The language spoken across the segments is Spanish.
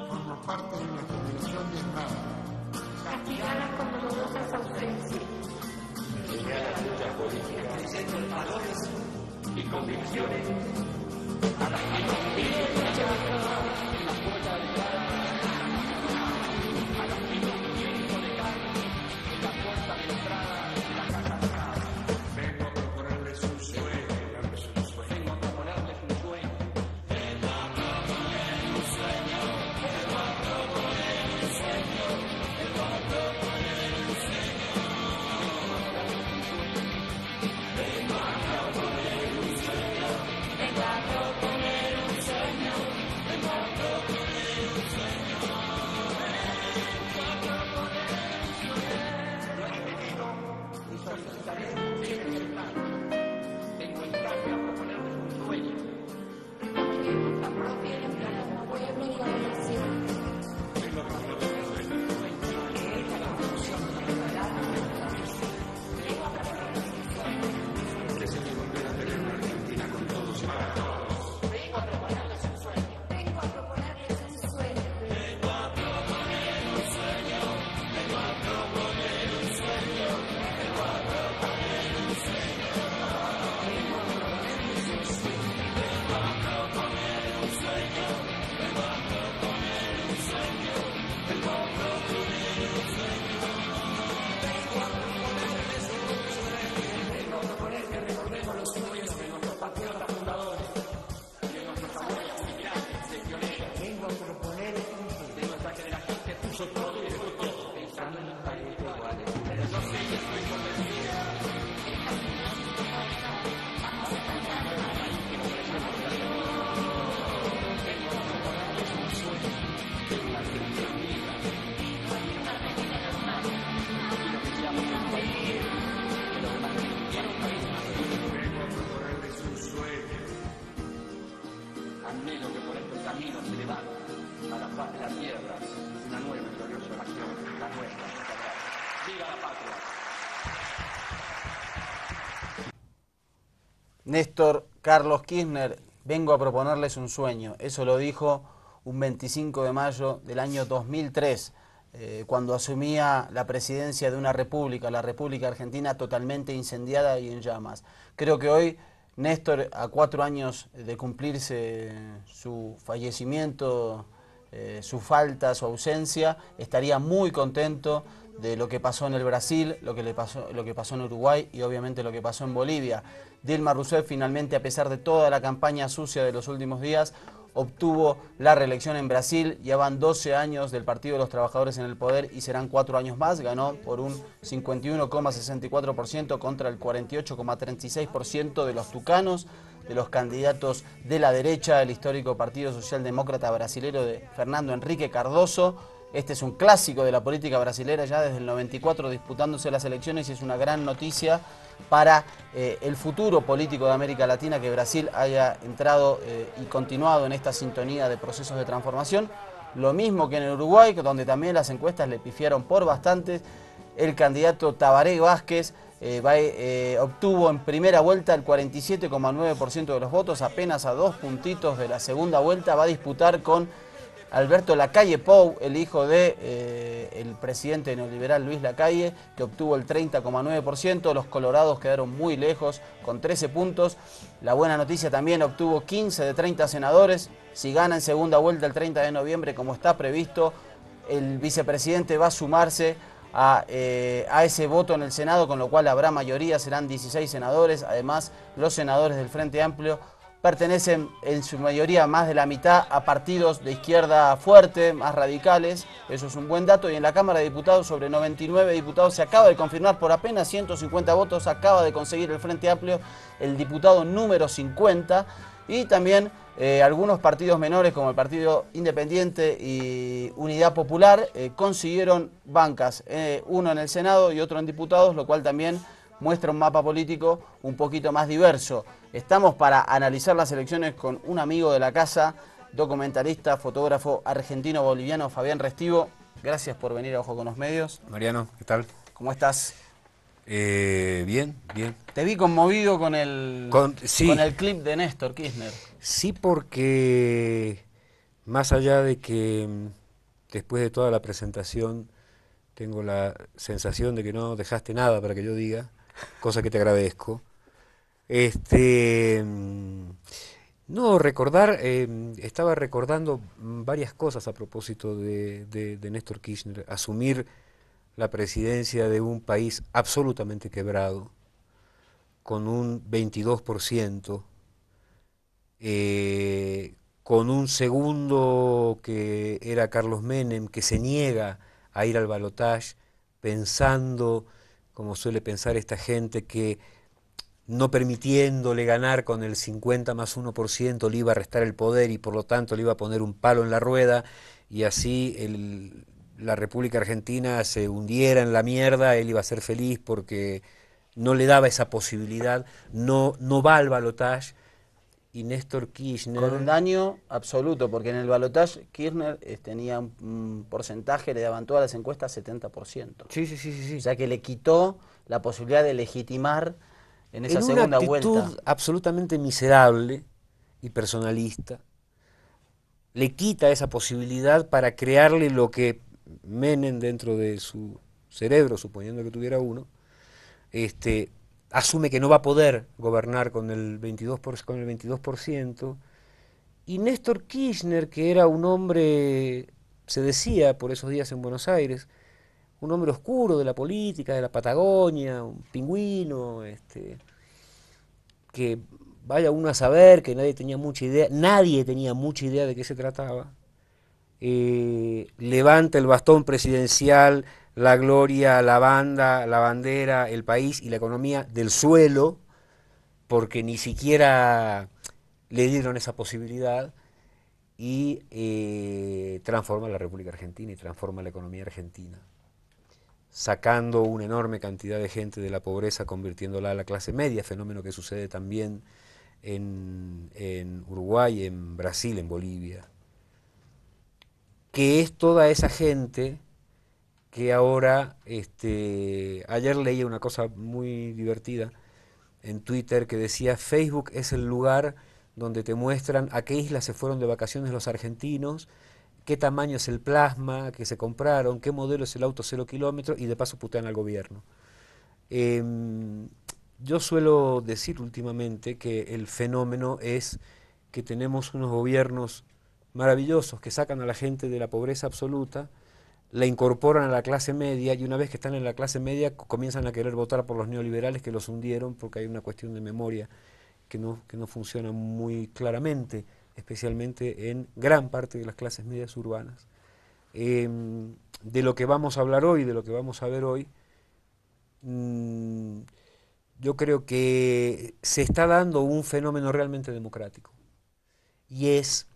Forma parte de una generación diezmada. Castigada con dolorosas ausencias. Enseñar las luchas políticas, creciendo en valores y convicciones. A las que no piden la en la puerta de entrada. A los que no quieren conectar en la puerta de entrada de la casa de atrás. Vengo a proponerles un sueño. Vengo a proponerles un sueño. Vengo a proponer un sueño. Vengo a proponer un sueño. Vengo a proponer un sueño. Vengo a proponer un sueño. Vengo a proponer un sueño. Vengo a proponer un sueño. No he venido ni solicitaré bienes en mano. Vengo en cambio a proponerles un sueño. Construimos la propia identidad como pueblo y como nación. Vengo a proponerles un sueño. Que es la construcción de la verdad. Vengo a proponerles un sueño. Que se volver a tener una Argentina con todos y para todos. Vengo a proponerles un sueño. Vengo a proponerles un sueño. Vengo a proponer un sueño. Vengo a proponer un sueño. Vengo a proponer un sueño. Vengo a proponer un sueño. Vengo a proponer un sueño. Vengo a proponer un sueño. Vengo a proponer un sueño. Vengo a proponerles un sueño. Vengo a proponer que recordemos los sueños de nuestros patriotas fundadores, de nuestros abuelos inmigrantes, de pioneros. Vengo a proponer de nuestra generación que puso todo y dejó todo pensando en un país igual. No sé si estoy convencido. Vengo a proponerles un sueño de una Argentina unida. Quiero que seamos un país libre, que los demás quieran un país más libre. Vengo a proponerles un sueño. Anhelo que por este camino se levante a la paz de la tierra una nueva y gloriosa nación, la nuestra. ¡Viva la patria! Néstor Carlos Kirchner, vengo a proponerles un sueño. Eso lo dijo un 25 de mayo del año 2003, cuando asumía la presidencia de una república, la República Argentina, totalmente incendiada y en llamas. Creo que hoy Néstor, a 4 años de cumplirse su fallecimiento, su falta, su ausencia, estaría muy contento de lo que pasó en el Brasil, lo que pasó en Uruguay y obviamente lo que pasó en Bolivia. Dilma Rousseff finalmente, a pesar de toda la campaña sucia de los últimos días, obtuvo la reelección en Brasil. Ya van 12 años del Partido de los Trabajadores en el poder y serán 4 años más. Ganó por un 51,64% contra el 48,36% de los tucanos, de los candidatos de la derecha, el histórico Partido Socialdemócrata Brasilero de Fernando Henrique Cardoso. Este es un clásico de la política brasilera, ya desde el 94 disputándose las elecciones, y es una gran noticia para el futuro político de América Latina que Brasil haya entrado y continuado en esta sintonía de procesos de transformación. Lo mismo que en el Uruguay, donde también las encuestas le pifiaron por bastante. El candidato Tabaré Vázquez obtuvo en primera vuelta el 47,9% de los votos, apenas a 2 puntitos de la segunda vuelta. Va a disputar con Alberto Lacalle Pou, el hijo de el presidente neoliberal Luis Lacalle, que obtuvo el 30,9%. Los colorados quedaron muy lejos, con 13 puntos. La buena noticia también, obtuvo 15 de 30 senadores. Si gana en segunda vuelta el 30 de noviembre, como está previsto, el vicepresidente va a sumarse a ese voto en el Senado, con lo cual habrá mayoría, serán 16 senadores. Además, los senadores del Frente Amplio pertenecen en su mayoría, más de la mitad, a partidos de izquierda fuerte, más radicales. Eso es un buen dato. Y en la Cámara de Diputados, sobre 99 diputados, se acaba de confirmar por apenas 150 votos, acaba de conseguir el Frente Amplio el diputado número 50. Y también algunos partidos menores, como el Partido Independiente y Unidad Popular, consiguieron bancas, uno en el Senado y otro en diputados, lo cual también muestra un mapa político un poquito más diverso. Estamos para analizar las elecciones con un amigo de la casa, documentalista, fotógrafo argentino-boliviano, Fabián Restivo. Gracias por venir a Ojo con los Medios. Mariano, ¿qué tal? ¿Cómo estás? Bien, bien. Te vi conmovido con el Sí. con el clip de Néstor Kirchner. Sí, porque más allá de que después de toda la presentación tengo la sensación de que no dejaste nada para que yo diga, cosa que te agradezco. No, recordar, estaba recordando varias cosas a propósito de Néstor Kirchner. Asumir la presidencia de un país absolutamente quebrado, con un 22%, con un segundo que era Carlos Menem, que se niega a ir al balotaje, pensando, como suele pensar esta gente, que no permitiéndole ganar con el 50 más 1% le iba a restar el poder y por lo tanto le iba a poner un palo en la rueda y así la República Argentina se hundiera en la mierda, él iba a ser feliz porque no le daba esa posibilidad, no va al balotaje. Y Néstor Kirchner... Con un daño absoluto, porque en el balotaje Kirchner tenía un porcentaje, le daban todas las encuestas 70%. Sí. O sea que le quitó la posibilidad de legitimar en esa en segunda una actitud vuelta. absolutamente miserable y personalista, le quita esa posibilidad para crearle lo que Menem dentro de su cerebro, suponiendo que tuviera uno, asume que no va a poder gobernar con el 22%, y Néstor Kirchner, que era un hombre, se decía por esos días en Buenos Aires, un hombre oscuro de la política, de la Patagonia, un pingüino, que vaya uno a saber que nadie tenía mucha idea de qué se trataba, levanta el bastón presidencial, la gloria, la banda, la bandera, el país y la economía del suelo, porque ni siquiera le dieron esa posibilidad, y transforma la República Argentina y transforma la economía argentina, sacando una enorme cantidad de gente de la pobreza, convirtiéndola a la clase media, fenómeno que sucede también en Uruguay, en Brasil, en Bolivia, que es toda esa gente que ahora, ayer leía una cosa muy divertida en Twitter que decía: Facebook es el lugar donde te muestran a qué isla se fueron de vacaciones los argentinos, qué tamaño es el plasma que se compraron, qué modelo es el auto 0 kilómetros, y de paso putean al gobierno. Yo suelo decir últimamente que el fenómeno es que tenemos unos gobiernos maravillosos que sacan a la gente de la pobreza absoluta, la incorporan a la clase media, y una vez que están en la clase media comienzan a querer votar por los neoliberales que los hundieron, porque hay una cuestión de memoria que no funciona muy claramente, especialmente en gran parte de las clases medias urbanas. De lo que vamos a hablar hoy, de lo que vamos a ver hoy, yo creo que se está dando un fenómeno realmente democrático. Y es,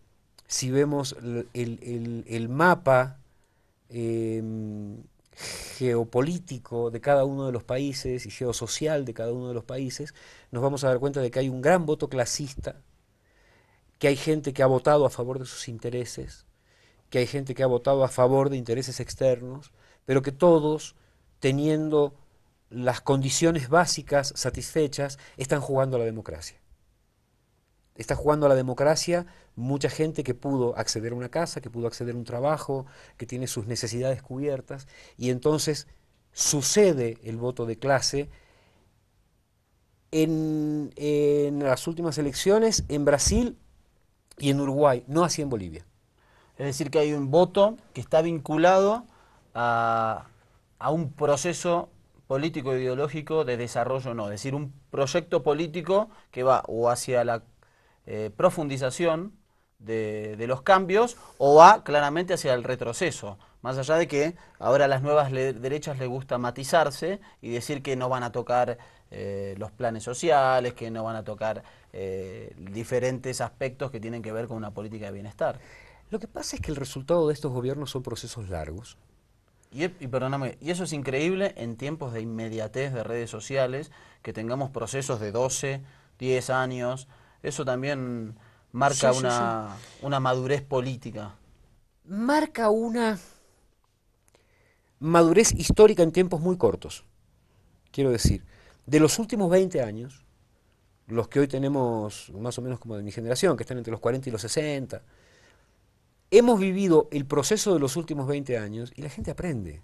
si vemos el mapa geopolítico de cada uno de los países y geosocial de cada uno de los países, nos vamos a dar cuenta de que hay un gran voto clasista, que hay gente que ha votado a favor de sus intereses, que hay gente que ha votado a favor de intereses externos, pero que todos, teniendo las condiciones básicas satisfechas, están jugando a la democracia. Está jugando a la democracia mucha gente que pudo acceder a una casa, que pudo acceder a un trabajo, que tiene sus necesidades cubiertas, y entonces sucede el voto de clase en las últimas elecciones en Brasil y en Uruguay, no así en Bolivia. Es decir, que hay un voto que está vinculado a un proceso político e ideológico de desarrollo, no, es decir, un proyecto político que va o hacia la profundización de los cambios o va claramente hacia el retroceso, más allá de que ahora a las nuevas derechas les gusta matizarse y decir que no van a tocar los planes sociales, que no van a tocar diferentes aspectos que tienen que ver con una política de bienestar. Lo que pasa es que el resultado de estos gobiernos son procesos largos. Y perdóname, y eso es increíble en tiempos de inmediatez de redes sociales, que tengamos procesos de 12, 10 años, eso también marca una madurez política. Marca una madurez histórica en tiempos muy cortos. Quiero decir, de los últimos 20 años, los que hoy tenemos más o menos como de mi generación, que están entre los 40 y los 60, hemos vivido el proceso de los últimos 20 años y la gente aprende.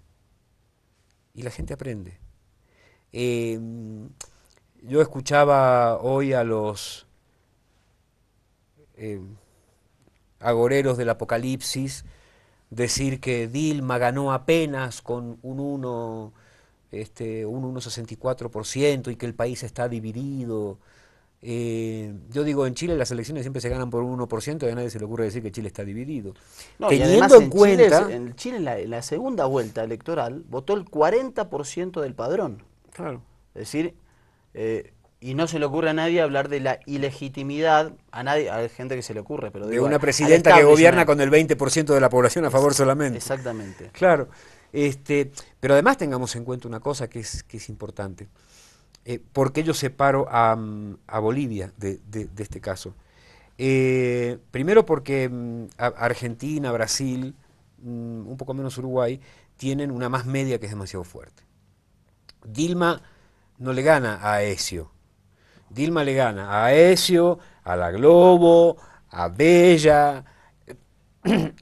Y la gente aprende. Yo escuchaba hoy a los agoreros del apocalipsis decir que Dilma ganó apenas con un 1,64% y que el país está dividido. Yo digo, en Chile las elecciones siempre se ganan por un 1% y a nadie se le ocurre decir que Chile está dividido. No, y Teniendo además en cuenta... en Chile en la segunda vuelta electoral votó el 40% del padrón. Claro. Es decir, y no se le ocurre a nadie hablar de la ilegitimidad, a nadie, hay gente que se le ocurre, pero De digo, una al presidenta que gobierna establishment. con el 20% de la población a favor solamente. Exactamente. Claro. Pero además tengamos en cuenta una cosa que es importante. ¿Por qué yo separo a Bolivia de este caso? Primero porque Argentina, Brasil, un poco menos Uruguay, tienen una más media que es demasiado fuerte. Dilma no le gana a Aécio. Dilma le gana a Aécio, a la Globo, a Bella.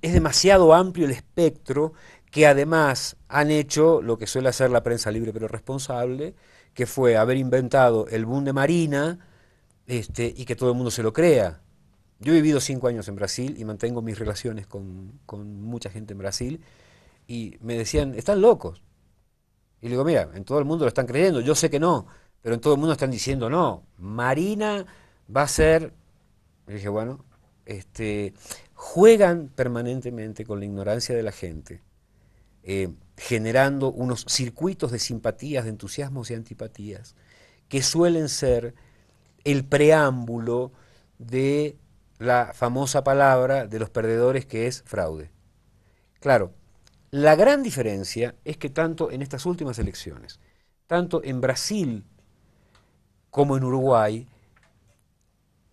Es demasiado amplio el espectro que además han hecho lo que suele hacer la prensa libre pero responsable, que fue haber inventado el boom de Marina y que todo el mundo se lo crea. Yo he vivido 5 años en Brasil y mantengo mis relaciones con mucha gente en Brasil y me decían, están locos. Y le digo, mira, en todo el mundo lo están creyendo, yo sé que no, pero en todo el mundo están diciendo no, Marina va a ser... Y dije, bueno, juegan permanentemente con la ignorancia de la gente, generando unos circuitos de simpatías, de entusiasmos y antipatías, que suelen ser el preámbulo de la famosa palabra de los perdedores que es fraude. Claro, la gran diferencia es que tanto en estas últimas elecciones, tanto en Brasil como en Uruguay,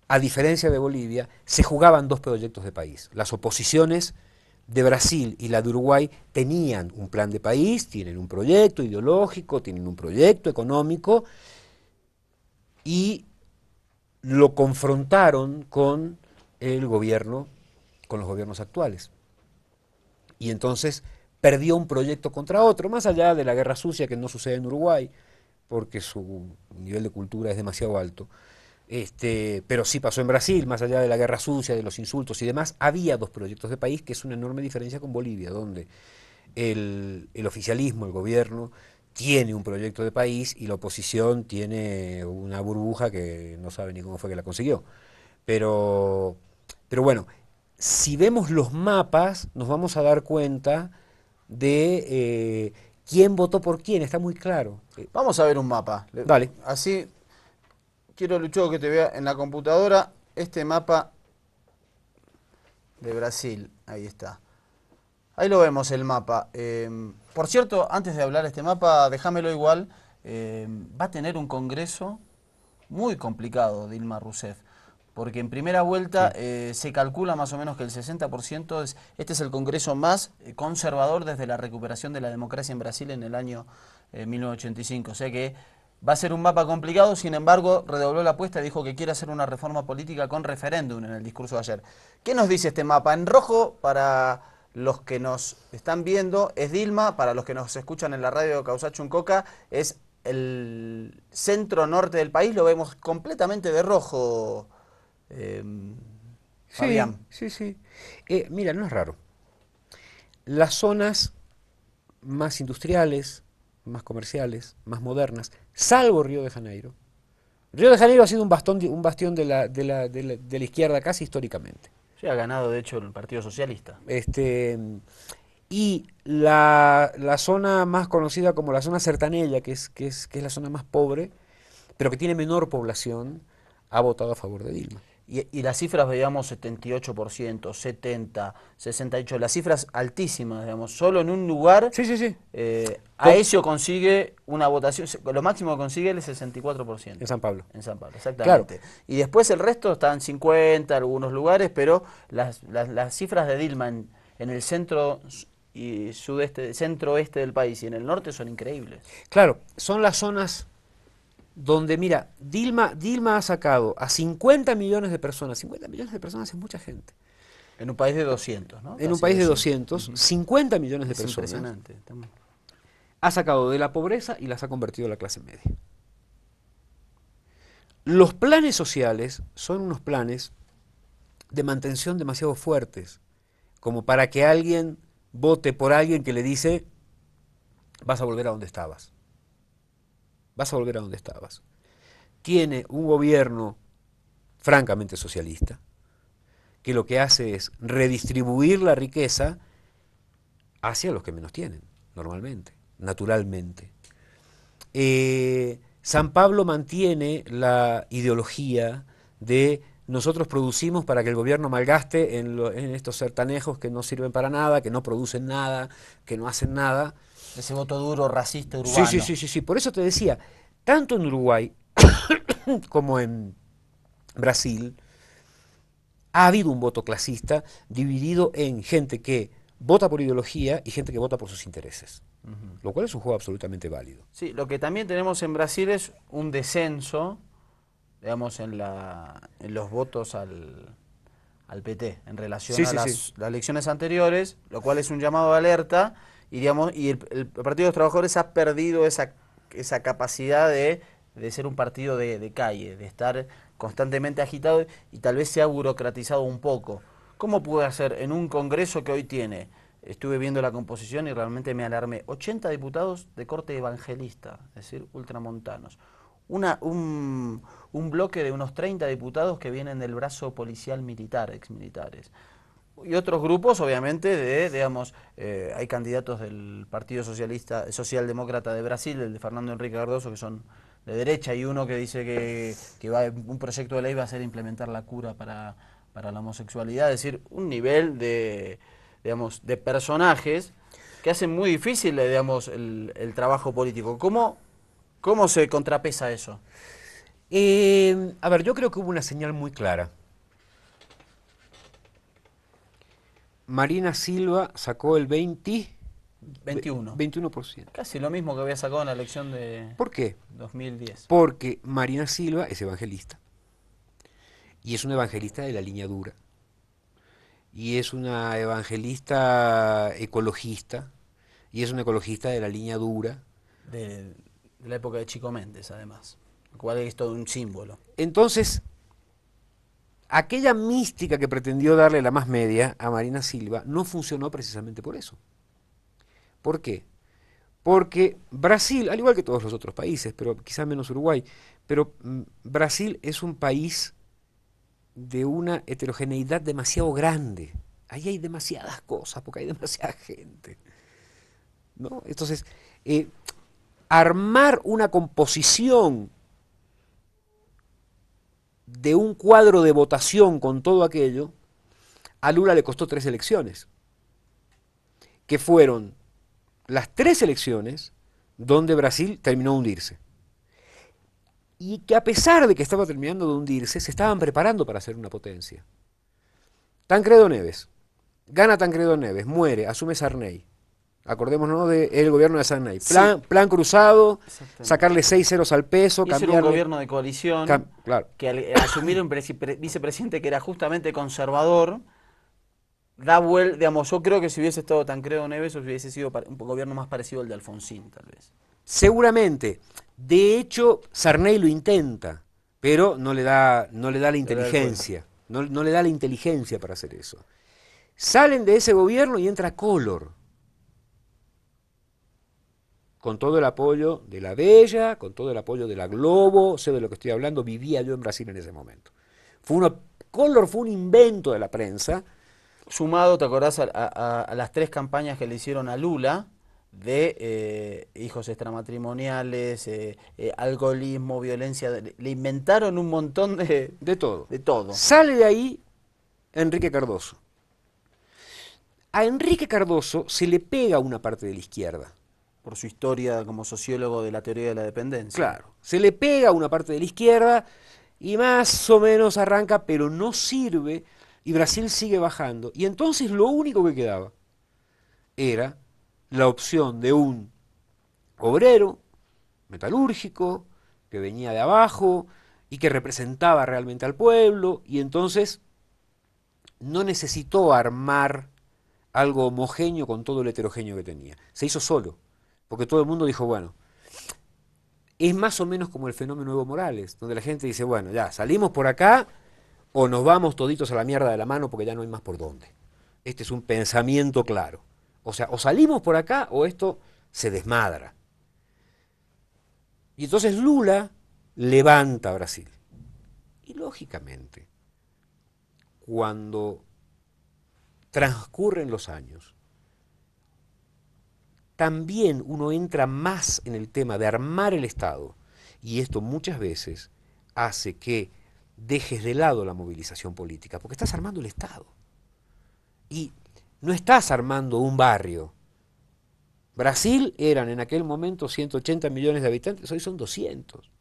a diferencia de Bolivia, se jugaban dos proyectos de país. Las oposiciones de Brasil y la de Uruguay tenían un plan de país, tienen un proyecto ideológico, tienen un proyecto económico y lo confrontaron con el gobierno, con los gobiernos actuales. Y entonces perdió un proyecto contra otro, más allá de la guerra sucia que no sucede en Uruguay, porque su nivel de cultura es demasiado alto. Pero sí pasó en Brasil, más allá de la guerra sucia, de los insultos y demás, había dos proyectos de país, que es una enorme diferencia con Bolivia, donde el oficialismo, el gobierno, tiene un proyecto de país y la oposición tiene una burbuja que no sabe ni cómo fue que la consiguió. Pero bueno, si vemos los mapas, nos vamos a dar cuenta de quién votó por quién, está muy claro. Vamos a ver un mapa. Dale. Así, quiero, Lucho, que te vea en la computadora este mapa de Brasil. Ahí está. Ahí lo vemos el mapa. Por cierto, antes de hablar de este mapa, déjamelo igual. Va a tener un congreso muy complicado Dilma Rousseff. Porque en primera vuelta se calcula más o menos que el 60%, este es el congreso más conservador desde la recuperación de la democracia en Brasil en el año 1985. O sea que va a ser un mapa complicado, sin embargo, redobló la apuesta y dijo que quiere hacer una reforma política con referéndum en el discurso de ayer. ¿Qué nos dice este mapa? En rojo, para los que nos están viendo, es Dilma, para los que nos escuchan en la radio de Causachuncoca, es el centro norte del país, lo vemos completamente de rojo. Fabián. Sí. Mira, no es raro. Las zonas más industriales, más comerciales, más modernas, salvo Río de Janeiro. Río de Janeiro ha sido un bastión de la izquierda casi históricamente. Sí, ha ganado de hecho el Partido Socialista. Y la zona más conocida como la zona sertaneja, que es la zona más pobre, pero que tiene menor población, ha votado a favor de Dilma. Y las cifras veíamos 78%, 70, 68, las cifras altísimas, digamos, solo en un lugar. Sí. Aécio consigue una votación, lo máximo que consigue es el 64%. En San Pablo. En San Pablo, exactamente. Claro. Y después el resto está en 50, algunos lugares, pero las cifras de Dilma en el centro y sudeste, centro-oeste del país, y en el norte son increíbles. Claro, son las zonas donde, mira, Dilma ha sacado a 50 millones de personas. 50 millones de personas es mucha gente. En un país de 200, ¿no? En un Casi país de 200, 50 millones de Es personas. impresionante. Ha sacado de la pobreza y las ha convertido a la clase media. Los planes sociales son unos planes de mantención demasiado fuertes, como para que alguien vote por alguien que le dice, vas a volver a donde estabas. Vas a volver a donde estabas. Tiene un gobierno francamente socialista, que lo que hace es redistribuir la riqueza hacia los que menos tienen, normalmente, naturalmente. San Pablo mantiene la ideología de nosotros producimos para que el gobierno malgaste en estos sertanejos que no sirven para nada, que no producen nada, que no hacen nada. Ese voto duro, racista, urbano. Sí. Por eso te decía, tanto en Uruguay como en Brasil ha habido un voto clasista dividido en gente que vota por ideología y gente que vota por sus intereses. Lo cual es un juego absolutamente válido. Sí, lo que también tenemos en Brasil es un descenso, digamos, en los votos al PT en relación a las elecciones anteriores, lo cual es un llamado de alerta, y digamos, y el Partido de los Trabajadores ha perdido esa capacidad de ser un partido de calle, de estar constantemente agitado, y tal vez se ha burocratizado un poco. ¿Cómo puede hacer en un Congreso que hoy tiene, estuve viendo la composición y realmente me alarmé, 80 diputados de corte evangelista, es decir, ultramontanos, un bloque de unos 30 diputados que vienen del brazo policial militar, exmilitares, y otros grupos, obviamente, digamos, hay candidatos del Partido Socialdemócrata de Brasil, el de Fernando Henrique Cardoso, que son de derecha, y uno que dice que un proyecto de ley va a ser implementar la cura para la homosexualidad, es decir, un nivel de, digamos, de personajes que hacen muy difícil, digamos, el trabajo político. ¿Cómo se contrapesa eso? A ver, yo creo que hubo una señal muy clara. Marina Silva sacó el 21%. Casi lo mismo que había sacado en la elección de ¿Por qué? 2010. Porque Marina Silva es evangelista. Y es una evangelista de la línea dura. Y es una evangelista ecologista. Y es una ecologista de la línea dura. De la época de Chico Méndez, además. Lo cual es todo un símbolo. Entonces, aquella mística que pretendió darle la más media a Marina Silva no funcionó precisamente por eso. ¿Por qué? Porque Brasil, al igual que todos los otros países, pero quizás menos Uruguay, pero Brasil es un país de una heterogeneidad demasiado grande. Ahí hay demasiadas cosas, porque hay demasiada gente, ¿no? Entonces, armar una composición de un cuadro de votación con todo aquello, a Lula le costó 3 elecciones, que fueron las 3 elecciones donde Brasil terminó de hundirse. Y que a pesar de que estaba terminando de hundirse, se estaban preparando para ser una potencia. Tancredo Neves, gana Tancredo Neves, muere, asume Sarney. Acordémonos del gobierno de Sarney. Plan cruzado, sacarle 6 ceros al peso, cambiarle. Un gobierno de coalición, claro, que al asumir un vicepresidente que era justamente conservador, da vuelta, digamos, yo creo que si hubiese estado Tancredo Neves hubiese sido un gobierno más parecido al de Alfonsín, tal vez. Seguramente. De hecho, Sarney lo intenta, pero no le da la inteligencia. No le da la inteligencia para hacer eso. Salen de ese gobierno y entra Collor. Con todo el apoyo de la Bella, con todo el apoyo de la Globo, sé de lo que estoy hablando, vivía yo en Brasil en ese momento. Collor fue un invento de la prensa. Sumado, ¿te acordás? A las 3 campañas que le hicieron a Lula, de hijos extramatrimoniales, alcoholismo, violencia, le inventaron un montón de todo. De todo. Sale de ahí Enrique Cardoso. A Enrique Cardoso se le pega una parte de la izquierda. Por su historia como sociólogo de la teoría de la dependencia. Claro, se le pega una parte de la izquierda y más o menos arranca, pero no sirve, y Brasil sigue bajando. Y entonces lo único que quedaba era la opción de un obrero metalúrgico que venía de abajo y que representaba realmente al pueblo, y entonces no necesitó armar algo homogéneo con todo el heterogéneo que tenía. Se hizo solo, porque todo el mundo dijo, bueno, es más o menos como el fenómeno Evo Morales, donde la gente dice, bueno, ya, salimos por acá o nos vamos toditos a la mierda de la mano porque ya no hay más por dónde. Este es un pensamiento claro. O sea, o salimos por acá o esto se desmadra. Y entonces Lula levanta a Brasil. Y lógicamente, cuando transcurren los años, también uno entra más en el tema de armar el Estado, y esto muchas veces hace que dejes de lado la movilización política, porque estás armando el Estado. Y no estás armando un barrio. Brasil eran en aquel momento 180 millones de habitantes, hoy son 200.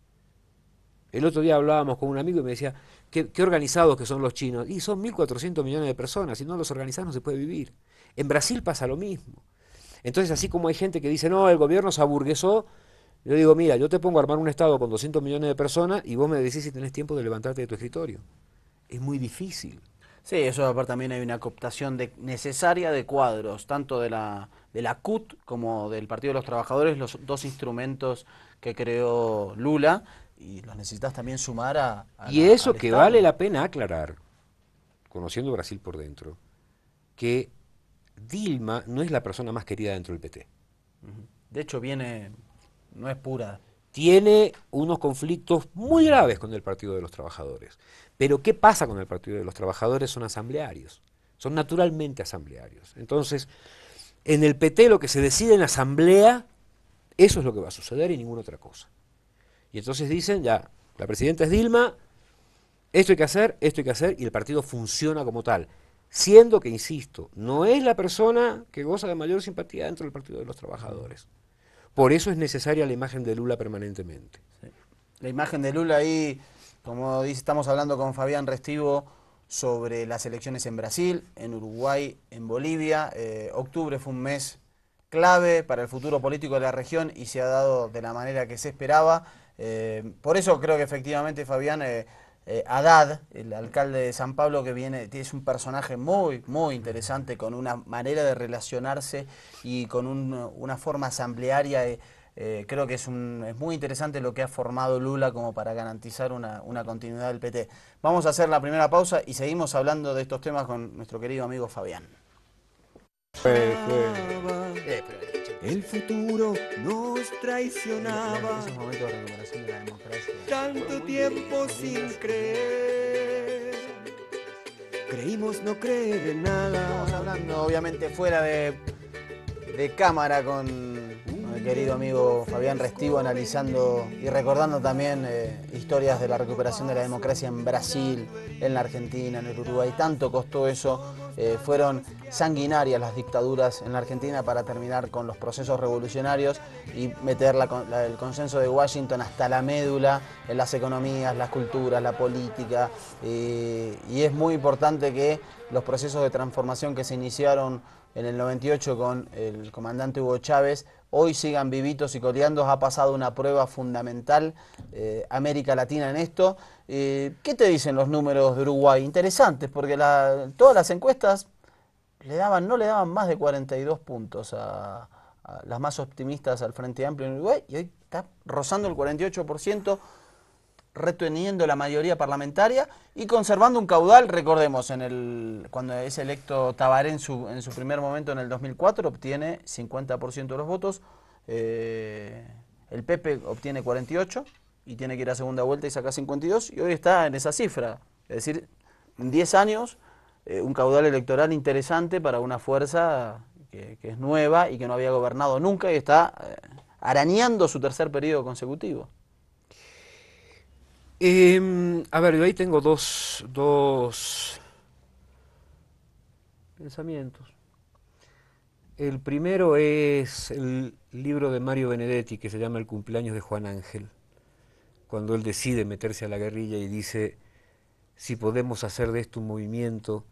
El otro día hablábamos con un amigo y me decía, qué organizados que son los chinos. Y son 1.400 millones de personas, si no los organizás no se puede vivir. En Brasil pasa lo mismo. Entonces, así como hay gente que dice, no, el gobierno se aburguesó, yo digo, mira, yo te pongo a armar un Estado con 200 millones de personas y vos me decís si tenés tiempo de levantarte de tu escritorio. Es muy difícil. Sí, eso aparte también hay una cooptación necesaria de cuadros, tanto de la CUT como del Partido de los Trabajadores, los dos instrumentos que creó Lula, y los necesitas también sumar Y eso al que Estado. vale la pena aclarar, conociendo Brasil por dentro, que Dilma no es la persona más querida dentro del PT. De hecho, no es pura. Tiene unos conflictos muy graves con el Partido de los Trabajadores. Pero ¿qué pasa con el Partido de los Trabajadores? Son asamblearios, son naturalmente asamblearios. Entonces, en el PT lo que se decide en asamblea, eso es lo que va a suceder y ninguna otra cosa. Y entonces dicen, ya, la presidenta es Dilma, esto hay que hacer, y el partido funciona como tal. Siendo que, insisto, no es la persona que goza de mayor simpatía dentro del Partido de los Trabajadores. Por eso es necesaria la imagen de Lula permanentemente. Sí. La imagen de Lula ahí, como dice, estamos hablando con Fabián Restivo sobre las elecciones en Brasil, en Uruguay, en Bolivia. Octubre fue un mes clave para el futuro político de la región y se ha dado de la manera que se esperaba. Por eso creo que efectivamente, Fabián, Haddad, el alcalde de San Pablo, que viene, es un personaje muy, muy interesante, con una manera de relacionarse y con una forma asamblearia. Creo que es muy interesante lo que ha formado Lula como para garantizar una continuidad del PT. Vamos a hacer la primera pausa y seguimos hablando de estos temas con nuestro querido amigo Fabián. El futuro nos traicionaba. Esos momentos de recuperación de la democracia. Tanto tiempo sin creer. Creímos no creer en nada. Estamos hablando, obviamente, fuera de cámara con el querido amigo Fabián Restivo, analizando y recordando también historias de la recuperación de la democracia en Brasil, en la Argentina, en el Uruguay. Tanto costó eso. Fueron sanguinarias las dictaduras en la Argentina para terminar con los procesos revolucionarios y meter el consenso de Washington hasta la médula en las economías, las culturas, la política. Y es muy importante que los procesos de transformación que se iniciaron en el 98 con el comandante Hugo Chávez hoy sigan vivitos y coleando. Ha pasado una prueba fundamental América Latina en esto. ¿Qué te dicen los números de Uruguay? Interesantes, porque todas las encuestas no le daban más de 42 puntos a las más optimistas al Frente Amplio en Uruguay, y hoy está rozando el 48%, reteniendo la mayoría parlamentaria y conservando un caudal. Recordemos, cuando es electo Tabaré en su primer momento en el 2004, obtiene 50% de los votos. El Pepe obtiene 48 y tiene que ir a segunda vuelta y sacar 52, y hoy está en esa cifra. Es decir, en 10 años, un caudal electoral interesante para una fuerza que es nueva y que no había gobernado nunca y está arañando su tercer periodo consecutivo. A ver, yo ahí tengo dos pensamientos. El primero es el libro de Mario Benedetti que se llama El cumpleaños de Juan Ángel, cuando él decide meterse a la guerrilla y dice, si podemos hacer de esto un movimiento,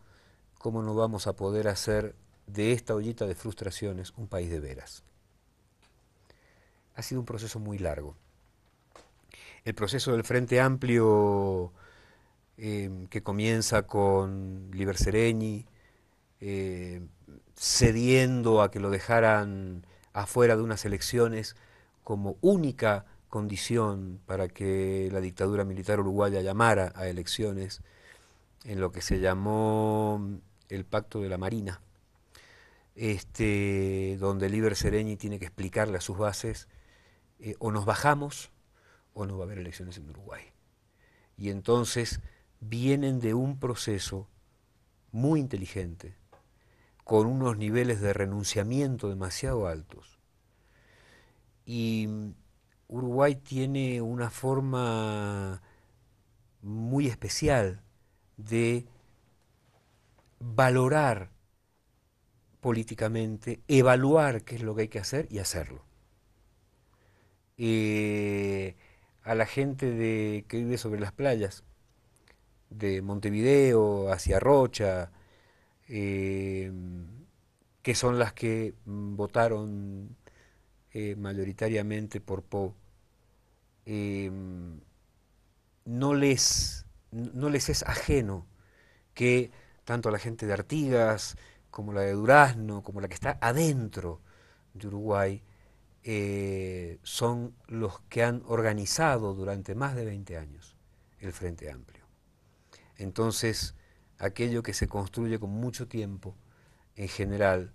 ¿cómo no vamos a poder hacer de esta ollita de frustraciones un país de veras. Ha sido un proceso muy largo. El proceso del Frente Amplio, que comienza con Liber Seregni, cediendo a que lo dejaran afuera de unas elecciones como única condición para que la dictadura militar uruguaya llamara a elecciones, en lo que se llamó el Pacto de la Marina, donde Liber Seregni tiene que explicarle a sus bases, o nos bajamos o no va a haber elecciones en Uruguay. Y entonces vienen de un proceso muy inteligente, con unos niveles de renunciamiento demasiado altos. Y Uruguay tiene una forma muy especial de valorar políticamente, evaluar qué es lo que hay que hacer y hacerlo. A la gente que vive sobre las playas, de Montevideo hacia Rocha, que son las que votaron mayoritariamente por Po, no les es ajeno que tanto la gente de Artigas, como la de Durazno, como la que está adentro de Uruguay, son los que han organizado durante más de 20 años el Frente Amplio. Entonces, aquello que se construye con mucho tiempo, en general,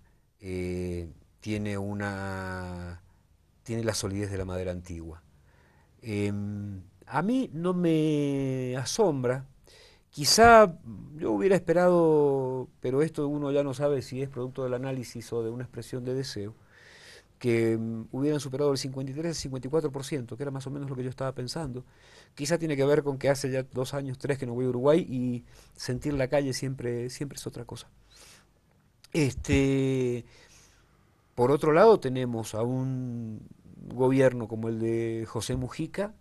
tiene la solidez de la madera antigua. A mí no me asombra, quizá yo hubiera esperado, pero esto uno ya no sabe si es producto del análisis o de una expresión de deseo, que hubieran superado el 53 al 54%, que era más o menos lo que yo estaba pensando. Quizá tiene que ver con que hace ya 2 años, 3 que no voy a Uruguay y sentir la calle siempre es otra cosa. Por otro lado tenemos a un gobierno como el de José Mujica,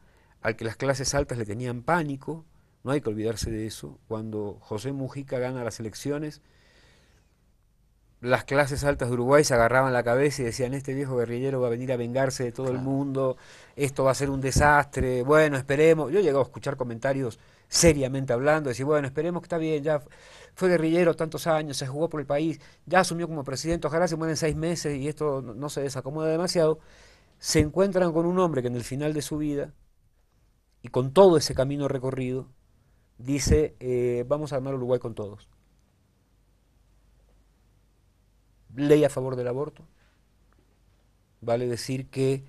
al que las clases altas le tenían pánico, no hay que olvidarse de eso. Cuando José Mujica gana las elecciones, las clases altas de Uruguay se agarraban la cabeza y decían, este viejo guerrillero va a venir a vengarse de todo el mundo, esto va a ser un desastre, bueno, esperemos. Yo he llegado a escuchar comentarios seriamente hablando, decir, bueno, esperemos que está bien, ya fue guerrillero tantos años, se jugó por el país, ya asumió como presidente, ojalá se muera en 6 meses y esto no se desacomoda demasiado. Se encuentran con un hombre que en el final de su vida, y con todo ese camino recorrido, dice, vamos a armar Uruguay con todos. Ley a favor del aborto, vale decir que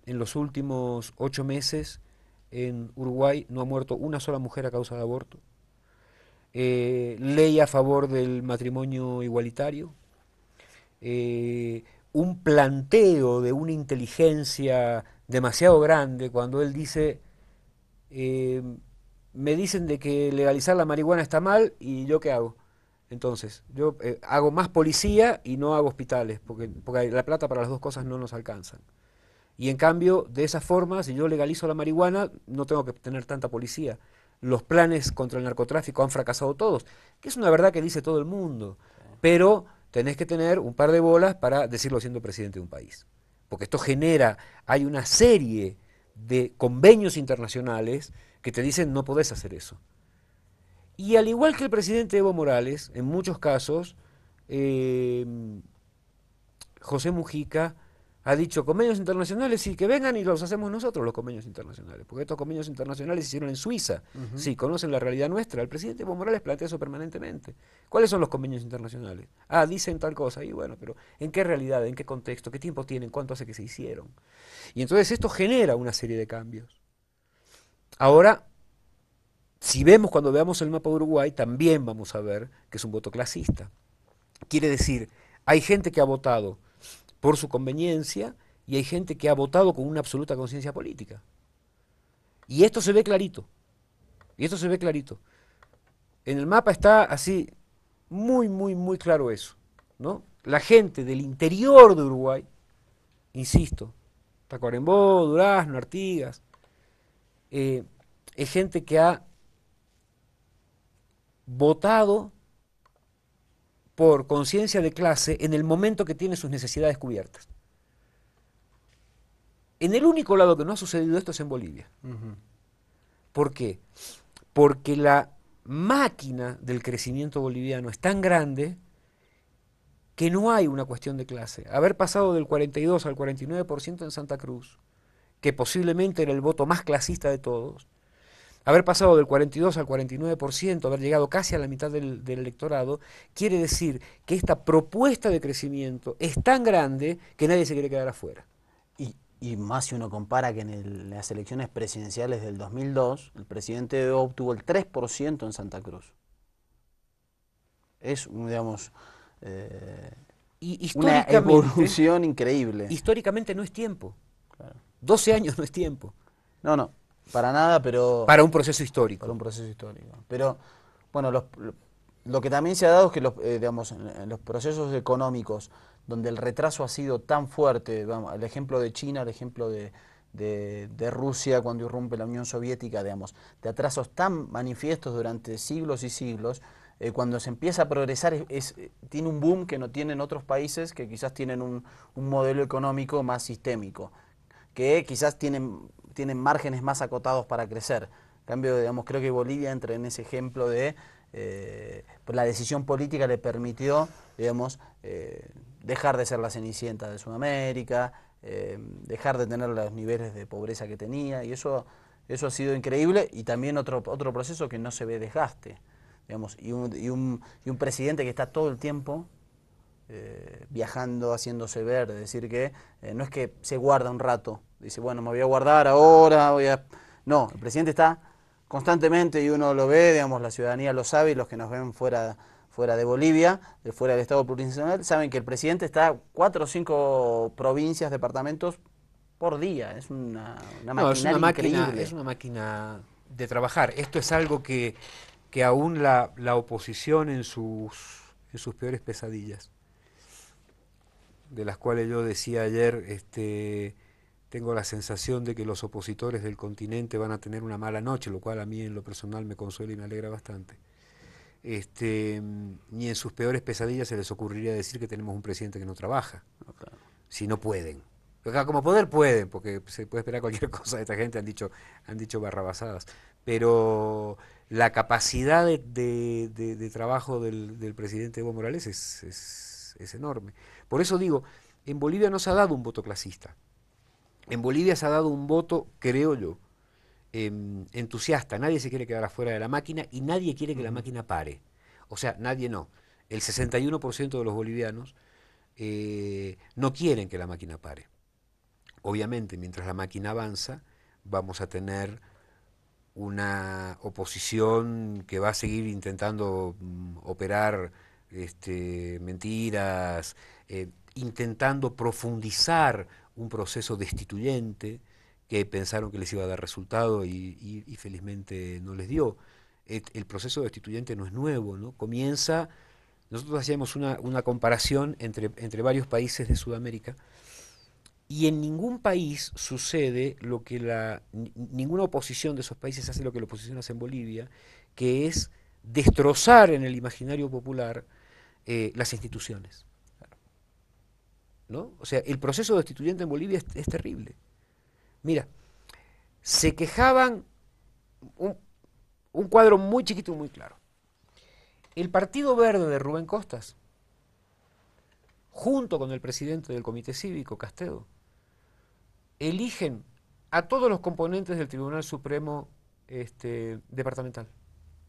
en los últimos 8 meses en Uruguay no ha muerto una sola mujer a causa de aborto. Ley a favor del matrimonio igualitario, un planteo de una inteligencia demasiado grande cuando él dice, me dicen de que legalizar la marihuana está mal y yo qué hago. Entonces, yo hago más policía y no hago hospitales, porque la plata para las dos cosas no nos alcanzan. Y en cambio, de esa forma, si yo legalizo la marihuana, no tengo que tener tanta policía. Los planes contra el narcotráfico han fracasado todos, que es una verdad que dice todo el mundo, pero tenés que tener un par de bolas para decirlo siendo presidente de un país. Porque esto genera, hay una serie de convenios internacionales que te dicen no podés hacer eso. Y al igual que el presidente Evo Morales, en muchos casos, José Mujica ha dicho convenios internacionales, sí, que vengan y los hacemos nosotros los convenios internacionales, porque estos convenios internacionales se hicieron en Suiza, sí, conocen la realidad nuestra. El presidente Evo Morales plantea eso permanentemente. ¿Cuáles son los convenios internacionales? Ah, dicen tal cosa, y bueno, pero ¿en qué realidad, en qué contexto, qué tiempo tienen, cuánto hace que se hicieron? Y entonces esto genera una serie de cambios. Ahora, si vemos, cuando veamos el mapa de Uruguay, también vamos a ver que es un voto clasista. Quiere decir, hay gente que ha votado por su conveniencia y hay gente que ha votado con una absoluta conciencia política. Y esto se ve clarito. Y esto se ve clarito. En el mapa está así, muy, muy, muy claro eso, ¿no? La gente del interior de Uruguay, insisto, Tacuarembó, Durazno, Artigas, es gente que ha votado por conciencia de clase en el momento que tiene sus necesidades cubiertas. En el único lado que no ha sucedido esto es en Bolivia. ¿Por qué? Porque la máquina del crecimiento boliviano es tan grande que no hay una cuestión de clase. Haber pasado del 42 al 49% en Santa Cruz, que posiblemente era el voto más clasista de todos, haber pasado del 42 al 49%, haber llegado casi a la mitad del electorado, quiere decir que esta propuesta de crecimiento es tan grande que nadie se quiere quedar afuera. Y más si uno compara que en las elecciones presidenciales del 2002, el presidente Evo obtuvo el 3% en Santa Cruz. Es, digamos, Y una históricamente, evolución increíble. históricamente no es tiempo. Claro. 12 años no es tiempo. No, para nada, pero... Para un proceso histórico. Para un proceso histórico. Pero, bueno, lo que también se ha dado es que digamos, en los procesos económicos donde el retraso ha sido tan fuerte, vamos, el ejemplo de China, el ejemplo de Rusia cuando irrumpe la Unión Soviética, digamos, de atrasos tan manifiestos durante siglos y siglos, cuando se empieza a progresar tiene un boom que no tienen otros países que quizás tienen un modelo económico más sistémico, que quizás tienen márgenes más acotados para crecer. En cambio, digamos, creo que Bolivia entra en ese ejemplo de pues la decisión política le permitió, digamos, dejar de ser la cenicienta de Sudamérica, dejar de tener los niveles de pobreza que tenía, y eso ha sido increíble, y también otro proceso que no se ve desgaste, digamos, y un presidente que está todo el tiempo viajando, haciéndose ver, es decir que no es que se guarda un rato, dice, bueno, me voy a guardar ahora, no, el presidente está constantemente y uno lo ve, digamos, la ciudadanía lo sabe y los que nos ven fuera de Bolivia, fuera del Estado plurinacional, saben que el presidente está 4 o 5 provincias, departamentos por día. Es una maquinaria increíble. Es una máquina de trabajar. Esto es algo que aún la oposición en sus peores pesadillas, de las cuales yo decía ayer, tengo la sensación de que los opositores del continente van a tener una mala noche, lo cual a mí en lo personal me consuela y me alegra bastante. Ni en sus peores pesadillas se les ocurriría decir que tenemos un presidente que no trabaja, si no pueden. Como poder pueden, porque se puede esperar cualquier cosa de esta gente, han dicho barrabasadas, pero la capacidad de trabajo del presidente Evo Morales es enorme. Por eso digo, en Bolivia no se ha dado un voto clasista. En Bolivia se ha dado un voto, creo yo, entusiasta. Nadie se quiere quedar afuera de la máquina y nadie quiere que la máquina pare. O sea, nadie no. El 61% de los bolivianos no quieren que la máquina pare. Obviamente, mientras la máquina avanza, vamos a tener una oposición que va a seguir intentando operar mentiras, intentando profundizar un proceso destituyente que pensaron que les iba a dar resultado y felizmente no les dio. El proceso destituyente no es nuevo, ¿no? Comienza, nosotros hacíamos una comparación entre varios países de Sudamérica, y en ningún país sucede lo que ninguna oposición de esos países hace lo que la oposición hace en Bolivia, que es destrozar en el imaginario popular las instituciones, ¿no? O sea, el proceso destituyente en Bolivia es terrible. Mira, se quejaban, un cuadro muy chiquito y muy claro. El Partido Verde de Rubén Costas, junto con el presidente del Comité Cívico, Castedo, eligen a todos los componentes del Tribunal Supremo departamental.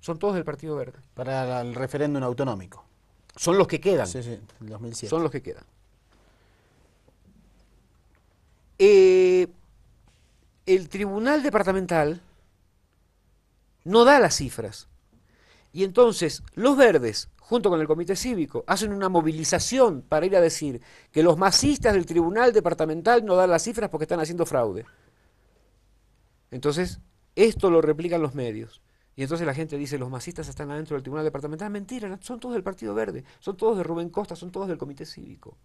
Son todos del Partido Verde. Para el referéndum autonómico. Son los que quedan. Sí, el 2007. Son los que quedan. El Tribunal Departamental no da las cifras. Y entonces los verdes, junto con el Comité Cívico, hacen una movilización para ir a decir que los masistas del Tribunal Departamental no dan las cifras porque están haciendo fraude. Entonces, esto lo replican los medios. Y entonces la gente dice, los masistas están adentro del Tribunal Departamental. Mentira, son todos del Partido Verde, son todos de Rubén Costa, son todos del Comité Cívico.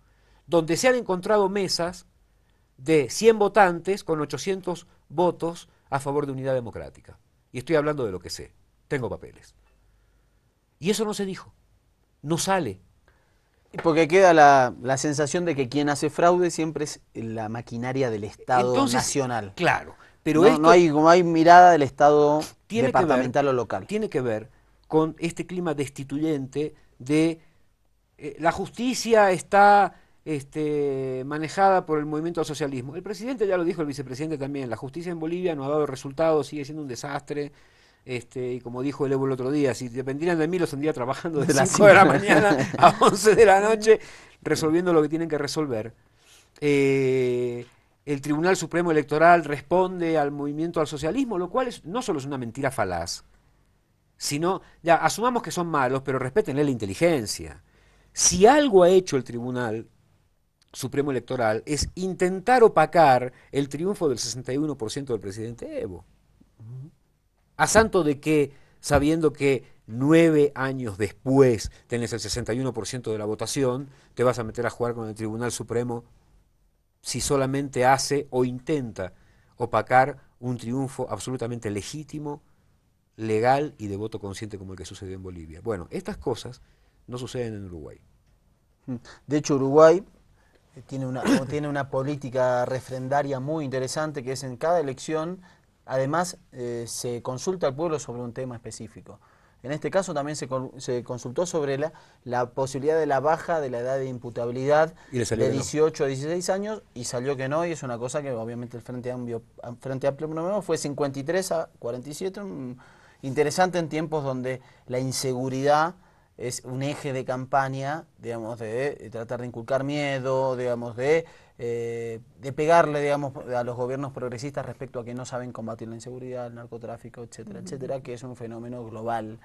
Donde se han encontrado mesas de 100 votantes con 800 votos a favor de unidad democrática. Y estoy hablando de lo que sé, tengo papeles. Y eso no se dijo, no sale. Porque queda la sensación de que quien hace fraude siempre es la maquinaria del Estado Entonces, nacional. Claro, pero No, esto no hay mirada del Estado tiene departamental o local. tiene que ver con este clima destituyente de la justicia está manejada por el movimiento al socialismo. El presidente ya lo dijo, el vicepresidente también, la justicia en Bolivia no ha dado resultados, sigue siendo un desastre. Y como dijo el Evo el otro día, si dependieran de mí los tendría trabajando de las 5 de la mañana a 11 de la noche, resolviendo lo que tienen que resolver. El Tribunal Supremo Electoral responde al movimiento al socialismo, lo cual no solo es una mentira falaz, sino, ya, asumamos que son malos, pero respétenle la inteligencia. Si algo ha hecho el Tribunal Supremo Electoral es intentar opacar el triunfo del 61% del presidente Evo. A santo de que, sabiendo que 9 años después tenés el 61% de la votación, te vas a meter a jugar con el Tribunal Supremo si solamente hace o intenta opacar un triunfo absolutamente legítimo, legal y de voto consciente como el que sucedió en Bolivia. Bueno, estas cosas no suceden en Uruguay. De hecho, Uruguay tiene una política refrendaria muy interesante, que es en cada elección, además, se consulta al pueblo sobre un tema específico. En este caso también se consultó sobre la posibilidad de la baja de la edad de imputabilidad de 18 a 16 años, y salió que no, y es una cosa que obviamente el Frente Amplio promovió, fue 53 a 47, interesante en tiempos donde la inseguridad es un eje de campaña, digamos, de tratar de inculcar miedo, digamos, de pegarle, digamos, a los gobiernos progresistas respecto a que no saben combatir la inseguridad, el narcotráfico, etcétera, etcétera, que es un fenómeno global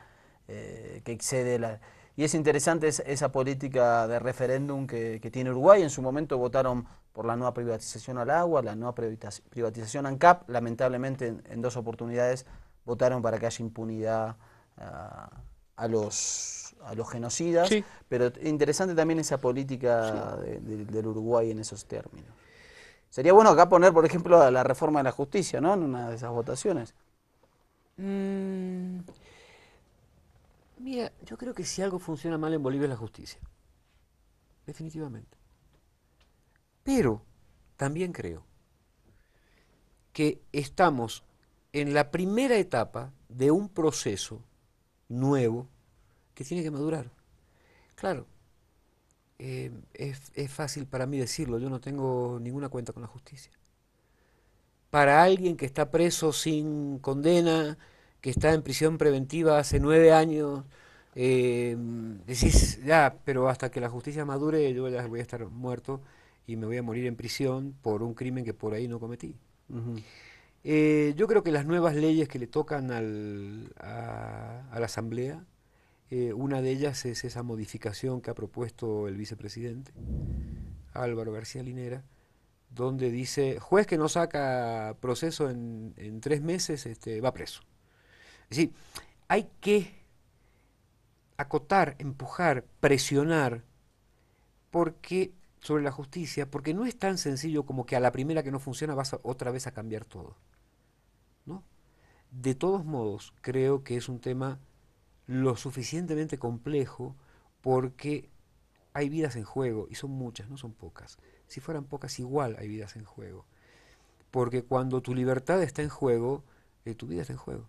que excede la... Y es interesante esa política de referéndum que tiene Uruguay. En su momento votaron por la nueva privatización al agua, la nueva privatización ANCAP. Lamentablemente, en 2 oportunidades votaron para que haya impunidad a los genocidas, sí. Pero interesante también esa política del Uruguay en esos términos. Sería bueno acá poner, por ejemplo, la reforma de la justicia, ¿no? En una de esas votaciones. Mira, yo creo que si algo funciona mal en Bolivia es la justicia. Definitivamente. Pero también creo que estamos en la primera etapa de un proceso nuevo que tiene que madurar. Claro, es fácil para mí decirlo, yo no tengo ninguna cuenta con la justicia. Para alguien que está preso sin condena, que está en prisión preventiva hace 9 años, decís, ya, pero hasta que la justicia madure yo ya voy a estar muerto y me voy a morir en prisión por un crimen que por ahí no cometí. Yo creo que las nuevas leyes que le tocan a la Asamblea, una de ellas es esa modificación que ha propuesto el vicepresidente, Álvaro García Linera, donde dice, juez que no saca proceso en 3 meses va preso. Es decir, hay que acotar, empujar, presionar sobre la justicia, porque no es tan sencillo como que a la primera que no funciona vas otra vez a cambiar todo, ¿no? De todos modos, creo que es un tema lo suficientemente complejo porque hay vidas en juego, y son muchas, no son pocas. Si fueran pocas, igual hay vidas en juego. Porque cuando tu libertad está en juego, tu vida está en juego.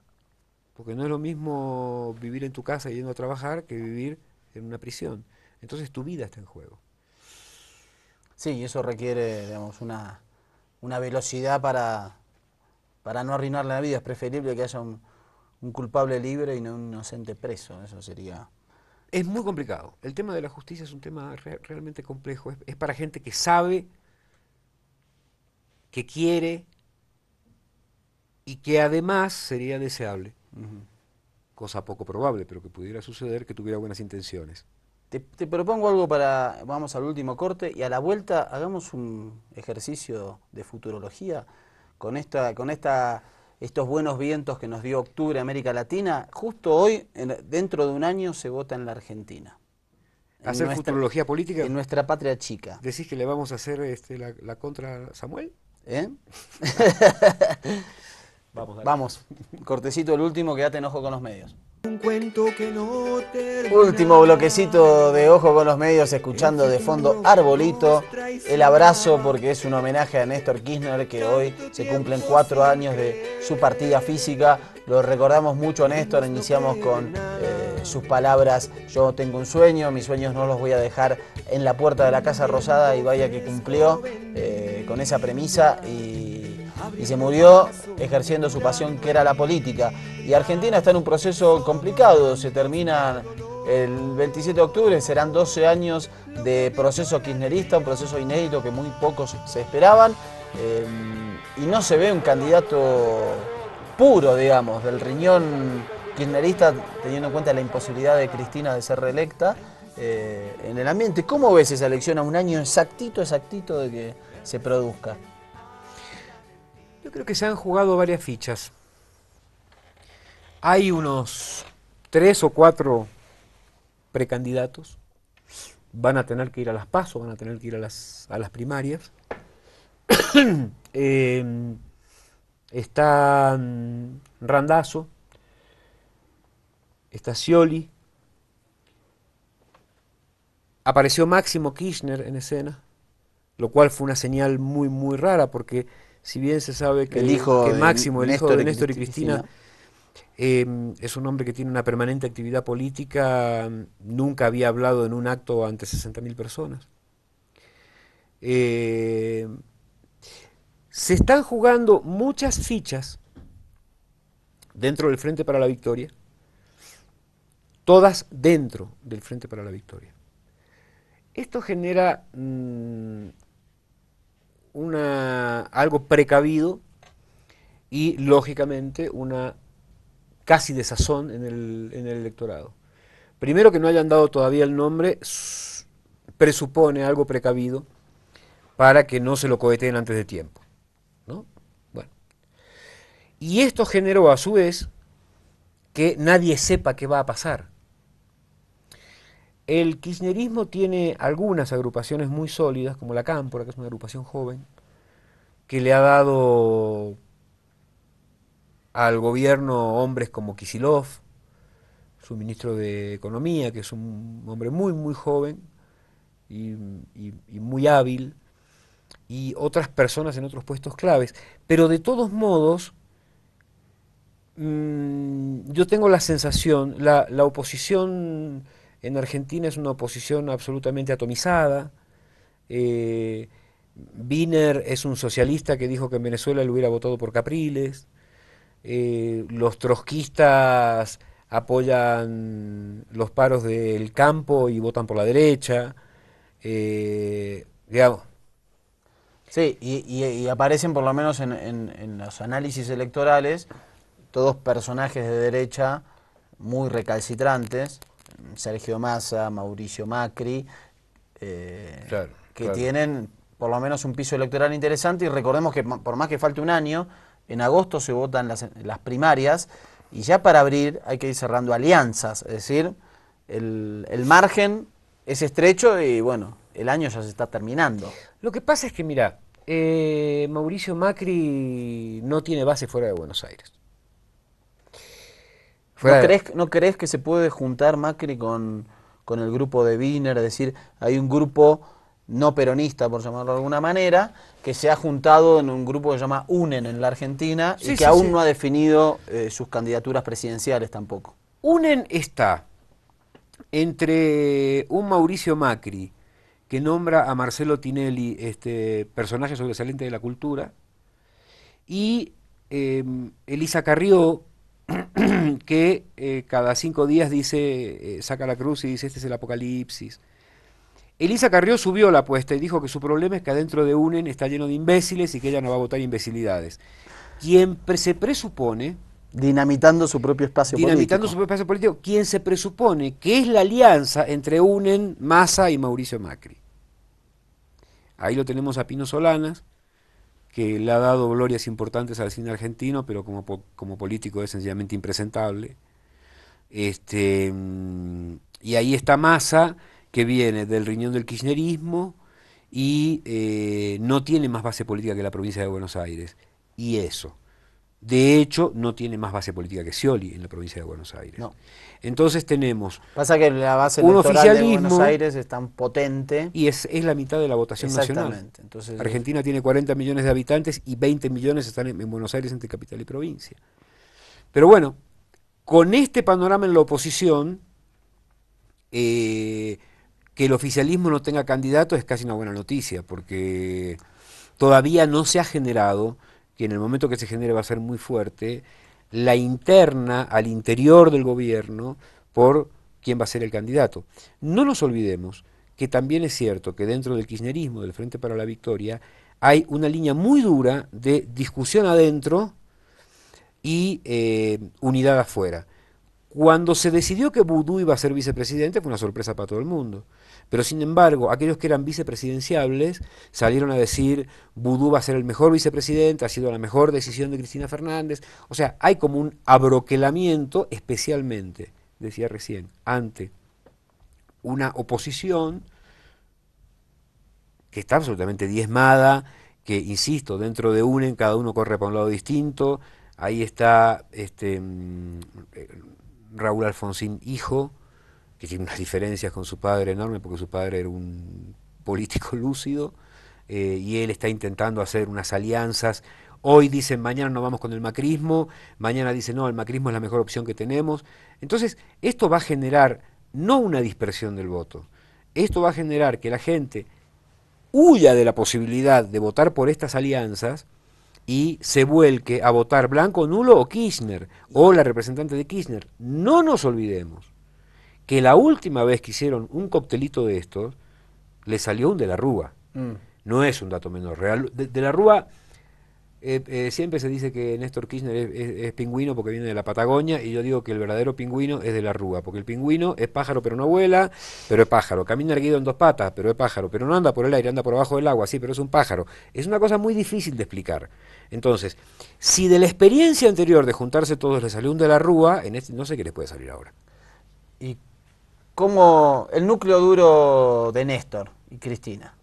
Porque no es lo mismo vivir en tu casa yendo a trabajar que vivir en una prisión. Entonces tu vida está en juego. Sí, y eso requiere, digamos, una velocidad para no arruinar la vida. Es preferible que haya un culpable libre y no un inocente preso. Eso sería... Es muy complicado. El tema de la justicia es un tema realmente complejo. Es para gente que sabe, que quiere y que además sería deseable. Cosa poco probable, pero que pudiera suceder, que tuviera buenas intenciones. Te propongo algo vamos al último corte, y a la vuelta hagamos un ejercicio de futurología con estos buenos vientos que nos dio octubre América Latina. Justo hoy, dentro de un año, se vota en la Argentina. ¿Hacer futurología política? En nuestra patria chica. ¿Decís que le vamos a hacer la contra a Samuel? Vamos, cortecito el último, quédate en Ojo con los Medios. Un cuento que no termina. Último bloquecito de Ojo con los Medios, escuchando de fondo Arbolito, el abrazo, porque es un homenaje a Néstor Kirchner, que hoy se cumplen 4 años de su partida física. Lo recordamos mucho a Néstor, iniciamos con sus palabras: yo tengo un sueño, mis sueños no los voy a dejar en la puerta de la Casa Rosada, y vaya que cumplió con esa premisa y se murió ejerciendo su pasión, que era la política. Y Argentina está en un proceso complicado, se termina el 27 de octubre, serán 12 años de proceso kirchnerista, un proceso inédito que muy pocos se esperaban, y no se ve un candidato puro, digamos, del riñón kirchnerista, teniendo en cuenta la imposibilidad de Cristina de ser reelecta en el ambiente. ¿Cómo ves esa elección a un año exactito de que se produzca? Yo creo que se han jugado varias fichas. Hay unos 3 o 4 precandidatos. Van a tener que ir a las PASO, van a tener que ir a las primarias. Está Randazzo, está Scioli. Apareció Máximo Kirchner en escena, lo cual fue una señal muy, muy rara, porque si bien se sabe que Máximo, el hijo de Néstor y Cristina, es un hombre que tiene una permanente actividad política, nunca había hablado en un acto ante 60.000 personas. Se están jugando muchas fichas dentro del Frente para la Victoria, todas dentro del Frente para la Victoria. Esto genera algo precavido y, lógicamente, una casi desazón en el electorado. Primero, que no hayan dado todavía el nombre presupone algo precavido para que no se lo coheteen antes de tiempo, ¿no? Bueno. Y esto generó, a su vez, que nadie sepa qué va a pasar. El kirchnerismo tiene algunas agrupaciones muy sólidas, como la Cámpora, que es una agrupación joven, que le ha dado al gobierno hombres como Kicillof, su ministro de Economía, que es un hombre muy, muy joven y muy hábil, y otras personas en otros puestos claves. Pero de todos modos, yo tengo la sensación, la oposición en Argentina es una oposición absolutamente atomizada. Wiener es un socialista que dijo que en Venezuela le hubiera votado por Capriles. Los trotskistas apoyan los paros del campo y votan por la derecha. Digamos. Sí, y aparecen, por lo menos en los análisis electorales, todos personajes de derecha muy recalcitrantes: Sergio Massa, Mauricio Macri, Claro. tienen por lo menos un piso electoral interesante. Y recordemos que por más que falte un año, en agosto se votan las primarias, y ya para abril hay que ir cerrando alianzas, es decir, el margen es estrecho y bueno, el año ya se está terminando. Lo que pasa es que, mira, Mauricio Macri no tiene base fuera de Buenos Aires. ¿No crees que se puede juntar Macri con el grupo de Wiener? Es decir, hay un grupo no peronista, por llamarlo de alguna manera, que se ha juntado en un grupo que se llama UNEN en la Argentina, y que aún no ha definido sus candidaturas presidenciales tampoco. UNEN está entre un Mauricio Macri, que nombra a Marcelo Tinelli personaje sobresaliente de la cultura, y Elisa Carrió, que cada 5 días dice, saca la cruz y dice: este es el apocalipsis. Elisa Carrió subió la apuesta y dijo que su problema es que adentro de UNEN está lleno de imbéciles y que ella no va a votar imbecilidades. Quien se presupone... Dinamitando su propio espacio político. Quien se presupone que es la alianza entre UNEN, Massa y Mauricio Macri. Ahí lo tenemos a Pino Solanas, que le ha dado glorias importantes al cine argentino, pero como político es sencillamente impresentable. Y ahí está Massa, que viene del riñón del kirchnerismo y no tiene más base política que la provincia de Buenos Aires. Y eso, De hecho, no tiene más base política que Scioli en la provincia de Buenos Aires. No. Entonces tenemos Pasa que la base un electoral de oficialismo Buenos Aires es tan potente. y es la mitad de la votación nacional. Exactamente. Entonces, Argentina tiene 40 millones de habitantes y 20 millones están en Buenos Aires entre capital y provincia. Pero bueno, con este panorama en la oposición, que el oficialismo no tenga candidato es casi una buena noticia, porque todavía no se ha generado, que en el momento que se genere va a ser muy fuerte, la interna al interior del gobierno por quién va a ser el candidato. No nos olvidemos que también es cierto que dentro del kirchnerismo, del Frente para la Victoria, hay una línea muy dura de discusión adentro y unidad afuera. Cuando se decidió que Boudou iba a ser vicepresidente fue una sorpresa para todo el mundo. Pero sin embargo, aquellos que eran vicepresidenciables salieron a decir Boudou va a ser el mejor vicepresidente, ha sido la mejor decisión de Cristina Fernández. O sea, hay como un abroquelamiento, especialmente, decía recién, ante una oposición que está absolutamente diezmada, que, insisto, dentro de UNEN cada uno corre para un lado distinto. Ahí está Raúl Alfonsín, hijo, que tiene unas diferencias con su padre enormes, porque su padre era un político lúcido, y él está intentando hacer unas alianzas. Hoy dicen, mañana no vamos con el macrismo, mañana dicen, no, el macrismo es la mejor opción que tenemos. Entonces, esto va a generar no una dispersión del voto, esto va a generar que la gente huya de la posibilidad de votar por estas alianzas y se vuelque a votar blanco, nulo o Kirchner, o la representante de Kirchner. No nos olvidemos que la última vez que hicieron un coctelito de estos, le salió un de la Rúa. No es un dato menor. De la Rúa, siempre se dice que Néstor Kirchner es pingüino porque viene de la Patagonia, y yo digo que el verdadero pingüino es de la Rúa, porque el pingüino es pájaro pero no vuela, pero es pájaro. Camina erguido en dos patas, pero es pájaro. Pero no anda por el aire, anda por abajo del agua, sí, pero es un pájaro. Es una cosa muy difícil de explicar. Entonces, si de la experiencia anterior de juntarse todos le salió un de la Rúa, en este no sé qué les puede salir ahora. ¿y cómo el núcleo duro de Néstor y Cristina,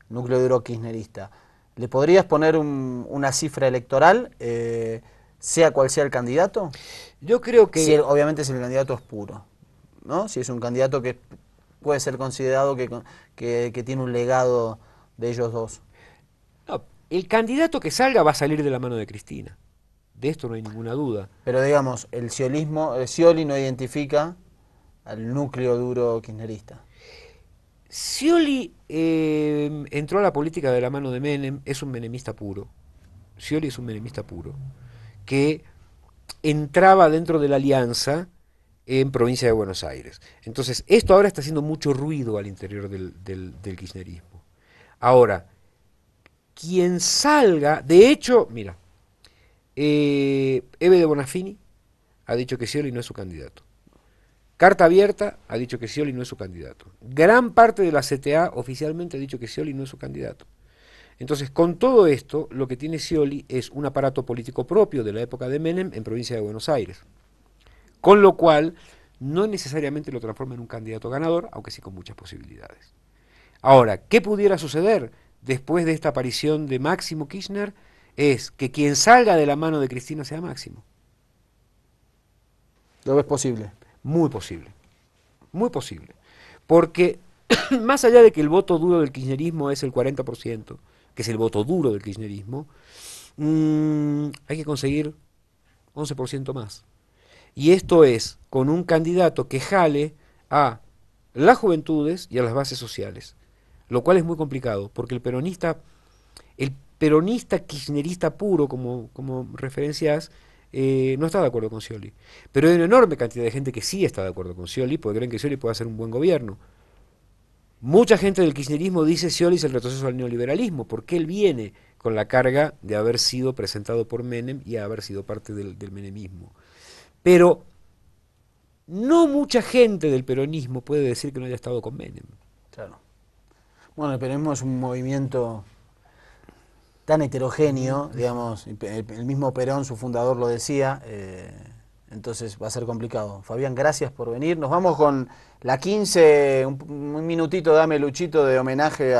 núcleo duro kirchnerista, le podrías poner una cifra electoral, sea cual sea el candidato? Yo creo que... Obviamente si el candidato es puro, ¿no? Si es un candidato que puede ser considerado que tiene un legado de ellos dos. No, el candidato que salga va a salir de la mano de Cristina. De esto no hay ninguna duda. Pero digamos, el Scioli no identifica al núcleo duro kirchnerista. Scioli entró a la política de la mano de Menem, es un menemista puro. Scioli es un menemista puro, que entraba dentro de la alianza en provincia de Buenos Aires. Entonces, esto ahora está haciendo mucho ruido al interior del kirchnerismo. Ahora, quien salga, de hecho, mira, Eve de Bonafini ha dicho que Scioli no es su candidato. Carta Abierta ha dicho que Scioli no es su candidato. Gran parte de la CTA oficialmente ha dicho que Scioli no es su candidato. Entonces, con todo esto, lo que tiene Scioli es un aparato político propio de la época de Menem en provincia de Buenos Aires. Con lo cual, no necesariamente lo transforma en un candidato ganador, aunque sí con muchas posibilidades. Ahora, ¿qué pudiera suceder después de esta aparición de Máximo Kirchner? Es que quien salga de la mano de Cristina sea Máximo. ¿Lo ves posible? Muy posible, porque más allá de que el voto duro del kirchnerismo es el 40%, que es el voto duro del kirchnerismo, hay que conseguir 11% más. Y esto es con un candidato que jale a las juventudes y a las bases sociales, lo cual es muy complicado, porque el peronista kirchnerista puro, como referencias, no está de acuerdo con Scioli. Pero hay una enorme cantidad de gente que sí está de acuerdo con Scioli, porque creen que Scioli puede hacer un buen gobierno. Mucha gente del kirchnerismo dice Scioli es el retroceso al neoliberalismo, porque él viene con la carga de haber sido presentado por Menem y haber sido parte del menemismo. Pero no mucha gente del peronismo puede decir que no haya estado con Menem. Claro. Bueno, el peronismo es un movimiento tan heterogéneo, digamos, el mismo Perón, su fundador, lo decía, entonces va a ser complicado. Fabián, gracias por venir. Nos vamos con la 15, un minutito, dame Luchito, de homenaje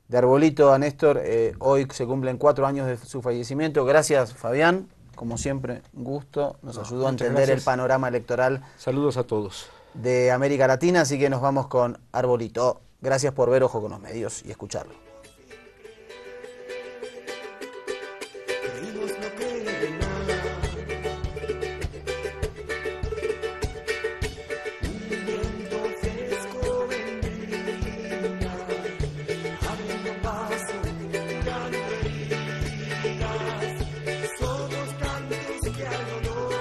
de Arbolito a Néstor. Hoy se cumplen 4 años de su fallecimiento. Gracias, Fabián. como siempre, un gusto. Nos ayudó a muchas entender gracias. el panorama electoral Saludos a todos. de América Latina, así que nos vamos con Arbolito. Gracias por ver Ojo con los Medios y escucharlo. Creímos no creer en nada. Un viento fresco vendría, abriendo paso, curando heridas. Somos tantos que al dolor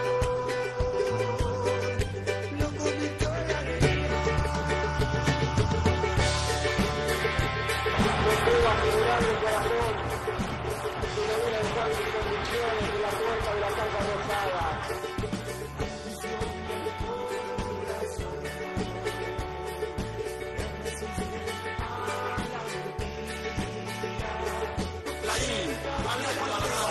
lo convirtió en alegría. La I,